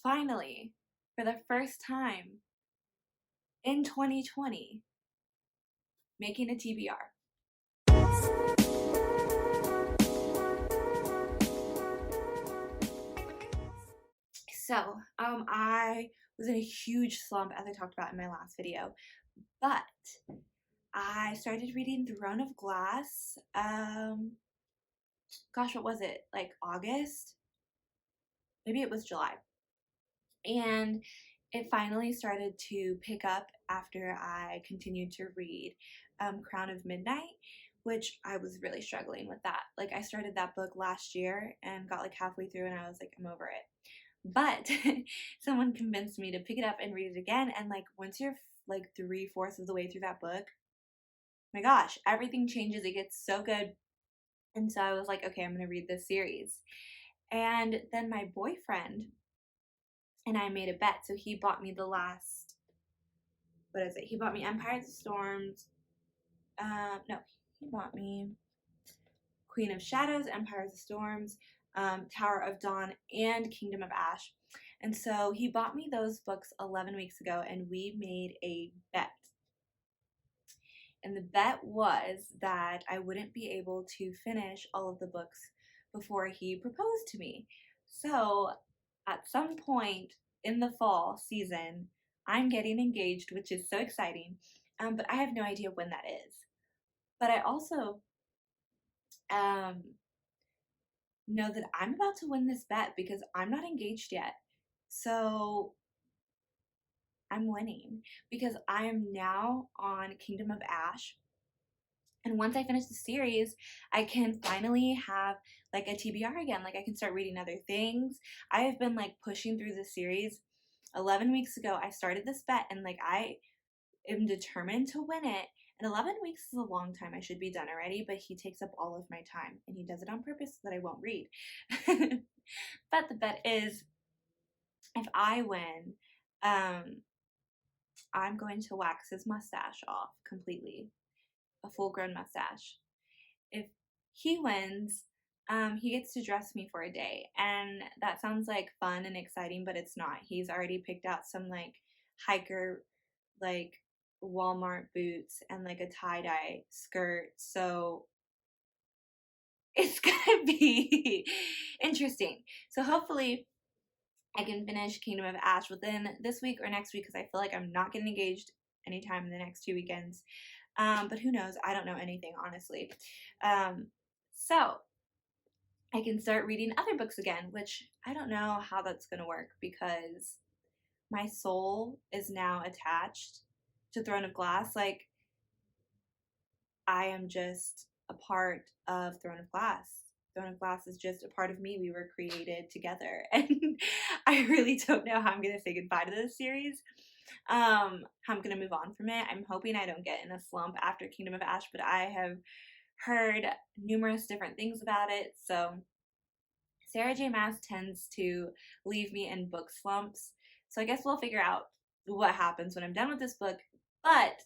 finally, for the first time in 2020, making a TBR. So, I was in a huge slump, as I talked about in my last video, but I started reading Throne of Glass, gosh, what was it, like August? Maybe it was July. And it finally started to pick up after I continued to read Crown of Midnight, which I was really struggling with that. Like, I started that book last year and got like halfway through and I was like, I'm over it. But someone convinced me to pick it up and read it again. And like, once you're like 3/4 of the way through that book, my gosh, everything changes. It gets so good. And so I was like, okay, I'm going to read this series. And then my boyfriend and I made a bet. So he bought me the last, what is it? He bought me Empire of the Storms. No, he bought me Queen of Shadows, Empire of the Storms, Tower of Dawn, and Kingdom of Ash. And so he bought me those books 11 weeks ago, and we made a bet. And the bet was that I wouldn't be able to finish all of the books before he proposed to me. So at some point in the fall season, I'm getting engaged, which is so exciting, but I have no idea when that is. But I also know that I'm about to win this bet because I'm not engaged yet. So I'm winning because I am now on Kingdom of Ash. And once I finish the series, I can finally have like a TBR again. Like, I can start reading other things. I have been like pushing through the series. 11 weeks ago, I started this bet and like I am determined to win it. And 11 weeks is a long time. I should be done already, but he takes up all of my time and he does it on purpose so that I won't read. But the bet is, if I win, I'm going to wax his mustache off completely, a full-grown mustache. If he wins, he gets to dress me for a day, and that sounds like fun and exciting, but it's not. He's already picked out some like hiker, like Walmart boots and like a tie-dye skirt, so it's gonna be interesting. So hopefully I can finish Kingdom of Ash within this week or next week, because I feel like I'm not getting engaged anytime in the next 2 weekends. But who knows? I don't know anything, honestly. So I can start reading other books again, which I don't know how that's going to work because my soul is now attached to Throne of Glass. Like, I am just a part of Throne of Glass. Throne of Glass is just a part of me. We were created together. And I really don't know how I'm going to say goodbye to this series. How I'm going to move on from it. I'm hoping I don't get in a slump after Kingdom of Ash, but I have heard numerous different things about it. So Sarah J. Maas tends to leave me in book slumps. So I guess we'll figure out what happens when I'm done with this book. But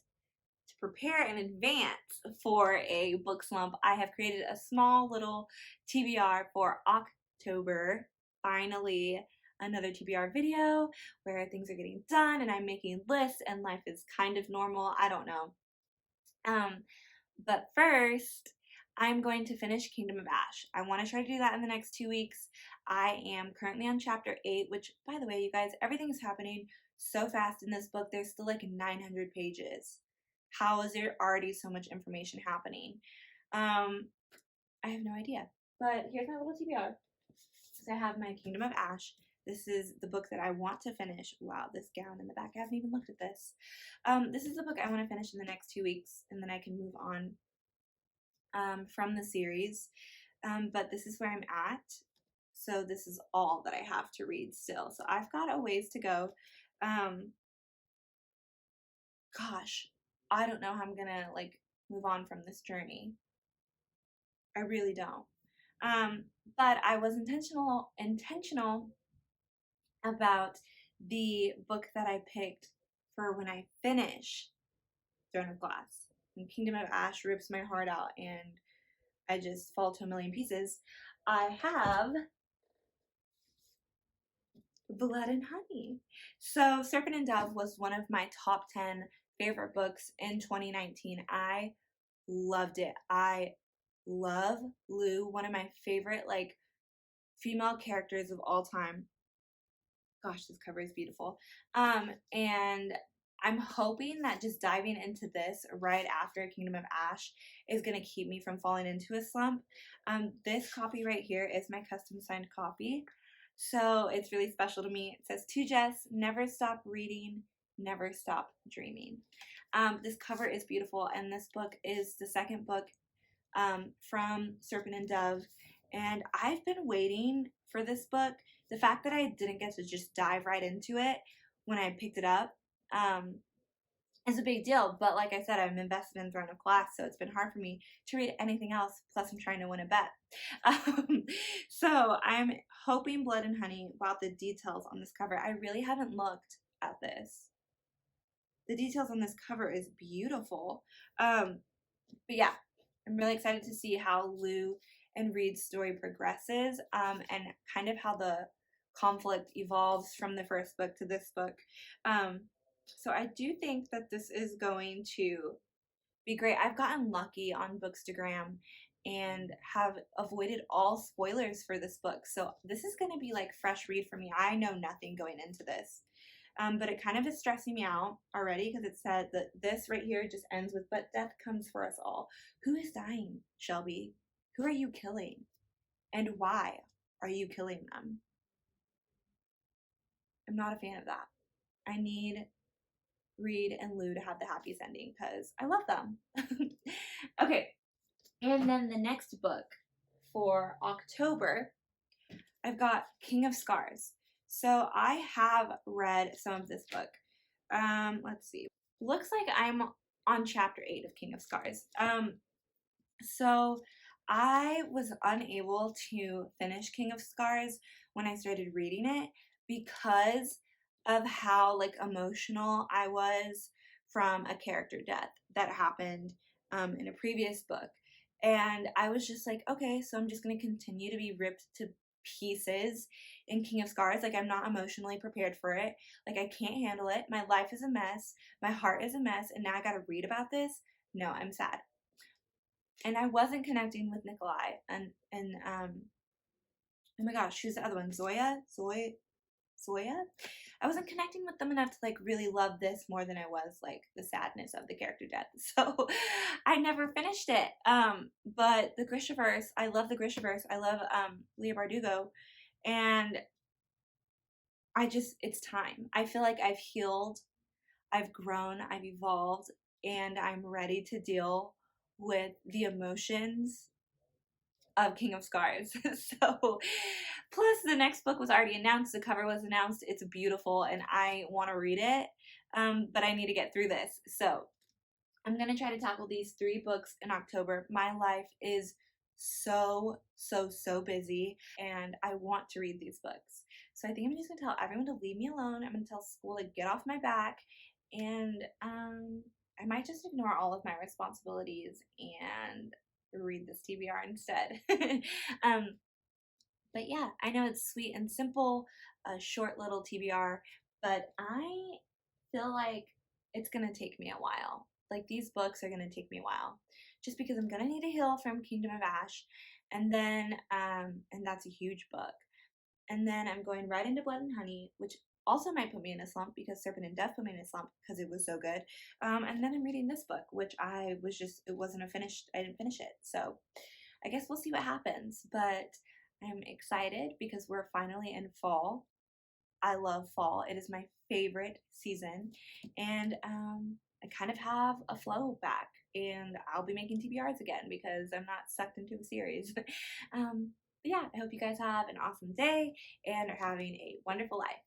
to prepare in advance for a book slump, I have created a small little TBR for October. Finally, another TBR video where things are getting done and I'm making lists and life is kind of normal. I don't know. But first, I'm going to finish Kingdom of Ash. I want to try to do that in the next 2 weeks. I am currently on chapter 8, which, by the way, you guys, everything's happening so fast in this book. There's still like 900 pages. How is there already so much information happening? I have no idea. But here's my little TBR. So I have my Kingdom of Ash. This is the book that I want to finish. Wow, this gown in the back. I haven't even looked at this. This is the book I want to finish in the next 2 weeks, and then I can move on from the series. But this is where I'm at. So this is all that I have to read still. So I've got a ways to go. Gosh, I don't know how I'm gonna like move on from this journey. I really don't. But I was intentional about the book that I picked for when I finish Throne of Glass. And Kingdom of Ash rips my heart out and I just fall to a million pieces. I have Blood and Honey. So Serpent and Dove was one of my top 10 favorite books in 2019. I loved it. I love Lou, one of my favorite like female characters of all time. Gosh, this cover is beautiful. And I'm hoping that just diving into this right after Kingdom of Ash is going to keep me from falling into a slump. This copy right here is my custom signed copy. So it's really special to me. It says, to Jess, never stop reading, never stop dreaming. This cover is beautiful, and this book is the second book from Serpent and Dove. And I've been waiting for this book. The fact that I didn't get to just dive right into it when I picked it up is a big deal. But like I said, I'm invested in Throne of Glass, so it's been hard for me to read anything else. Plus, I'm trying to win a bet. So I'm hoping Blood and Honey. About the details on this cover, I really haven't looked at this. The details on this cover is beautiful. But yeah, I'm really excited to see how Lou and Reed's story progresses, and kind of how the conflict evolves from the first book to this book. So I do think that this is going to be great. I've gotten lucky on Bookstagram and have avoided all spoilers for this book. So this is going to be like fresh read for me. I know nothing going into this. But it kind of is stressing me out already because it said that this right here just ends with, but death comes for us all. Who is dying, Shelby? Who are you killing? And why are you killing them? I'm not a fan of that. I need Reed and Lou to have the happiest ending because I love them. Okay, and then the next book for October, I've got King of Scars. So I have read some of this book. Let's see. Looks like I'm on chapter 8 of King of Scars. So I was unable to finish King of Scars when I started reading it because of how like emotional I was from a character death that happened in a previous book. And I was just like, okay, so I'm just going to continue to be ripped to pieces in King of Scars. Like, I'm not emotionally prepared for it. Like, I can't handle it. My life is a mess. My heart is a mess. And now I got to read about this. No, I'm sad. And I wasn't connecting with Nikolai. And oh my gosh, who's the other one? Zoya? I wasn't connecting with them enough to like really love this more than I was like the sadness of the character death. So I never finished it. But the Grishaverse, I love the Grishaverse. I love Leah Bardugo, and it's time. I feel like I've healed, I've grown, I've evolved, and I'm ready to deal with the emotions of King of Scars. So, plus the next book was already announced, the cover was announced, it's beautiful, and I want to read it, but I need to get through this. So, I'm going to try to tackle these 3 books in October. My life is so busy, and I want to read these books. So I think I'm just going to tell everyone to leave me alone. I'm going to tell school to get off my back, and I might just ignore all of my responsibilities and read this TBR instead. But yeah, I know it's sweet and simple, a short little TBR, but I feel like it's going to take me a while. Like, these books are going to take me a while just because I'm going to need to heal from Kingdom of Ash, and then and that's a huge book. And then I'm going right into Blood and Honey, which also might put me in a slump because Serpent and Dove put me in a slump because it was so good. And then I'm reading this book, which I didn't finish it. So I guess we'll see what happens. But I'm excited because we're finally in fall. I love fall. It is my favorite season. And I kind of have a flow back. And I'll be making TBRs again because I'm not sucked into a series. But yeah, I hope you guys have an awesome day and are having a wonderful life.